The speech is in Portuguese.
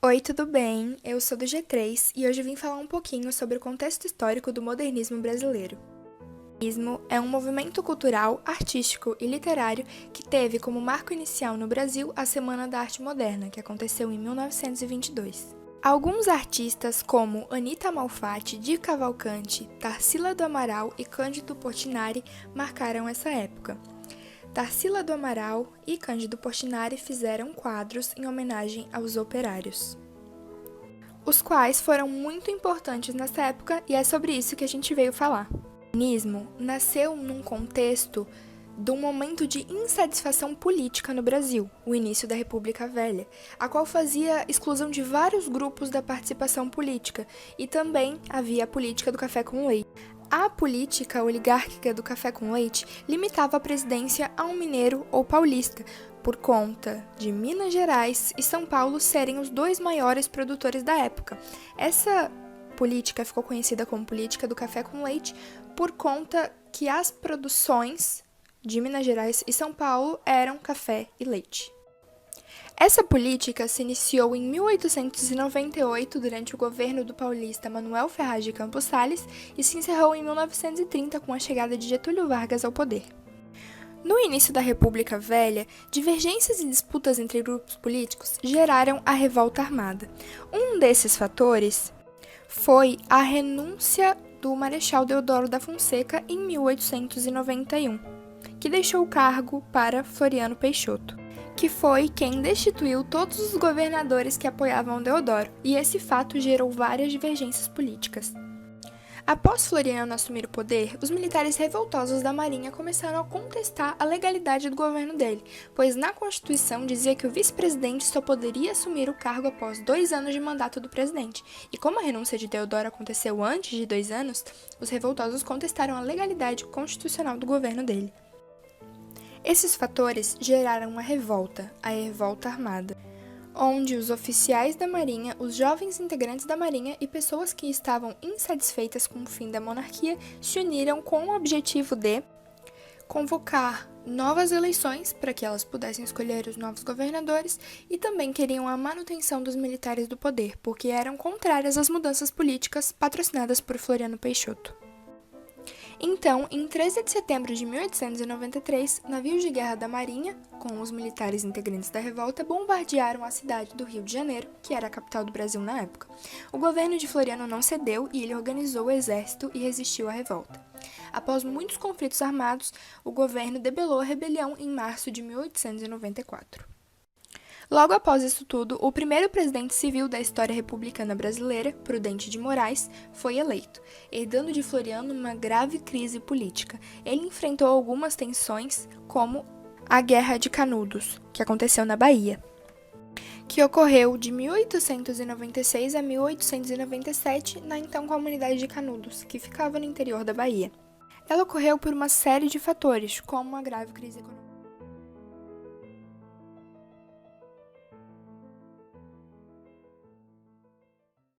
Oi, tudo bem? Eu sou do G3 e hoje vim falar um pouquinho sobre o contexto histórico do modernismo brasileiro. O modernismo é um movimento cultural, artístico e literário que teve como marco inicial no Brasil a Semana da Arte Moderna, que aconteceu em 1922. Alguns artistas como Anita Malfatti, Di Cavalcanti, Tarsila do Amaral e Cândido Portinari marcaram essa época. Tarsila do Amaral e Cândido Portinari fizeram quadros em homenagem aos operários, os quais foram muito importantes nessa época e é sobre isso que a gente veio falar. O modernismo nasceu num contexto de um momento de insatisfação política no Brasil, o início da República Velha, a qual fazia exclusão de vários grupos da participação política, e também havia a política do café com leite. A política oligárquica do café com leite limitava a presidência a um mineiro ou paulista, por conta de Minas Gerais e São Paulo serem os dois maiores produtores da época. Essa política ficou conhecida como política do café com leite por conta que as produções de Minas Gerais e São Paulo eram café e leite. Essa política se iniciou em 1898 durante o governo do paulista Manuel Ferraz de Campos Sales e se encerrou em 1930 com a chegada de Getúlio Vargas ao poder. No início da República Velha, divergências e disputas entre grupos políticos geraram a revolta armada. Um desses fatores foi a renúncia do Marechal Deodoro da Fonseca em 1891, que deixou o cargo para Floriano Peixoto, que foi quem destituiu todos os governadores que apoiavam Deodoro, e esse fato gerou várias divergências políticas. Após Floriano assumir o poder, os militares revoltosos da Marinha começaram a contestar a legalidade do governo dele, pois na Constituição dizia que o vice-presidente só poderia assumir o cargo após 2 anos de mandato do presidente, e como a renúncia de Deodoro aconteceu antes de 2 anos, os revoltosos contestaram a legalidade constitucional do governo dele. Esses fatores geraram uma revolta, a Revolta Armada, onde os oficiais da Marinha, os jovens integrantes da Marinha e pessoas que estavam insatisfeitas com o fim da monarquia se uniram com o objetivo de convocar novas eleições para que elas pudessem escolher os novos governadores e também queriam a manutenção dos militares do poder, porque eram contrárias às mudanças políticas patrocinadas por Floriano Peixoto. Então, em 13 de setembro de 1893, navios de guerra da Marinha, com os militares integrantes da revolta, bombardearam a cidade do Rio de Janeiro, que era a capital do Brasil na época. O governo de Floriano não cedeu e ele organizou o exército e resistiu à revolta. Após muitos conflitos armados, o governo debelou a rebelião em março de 1894. Logo após isso tudo, o primeiro presidente civil da história republicana brasileira, Prudente de Moraes, foi eleito, herdando de Floriano uma grave crise política. Ele enfrentou algumas tensões, como a Guerra de Canudos, que aconteceu na Bahia, que ocorreu de 1896 a 1897 na então comunidade de Canudos, que ficava no interior da Bahia. Ela ocorreu por uma série de fatores, como a grave crise econômica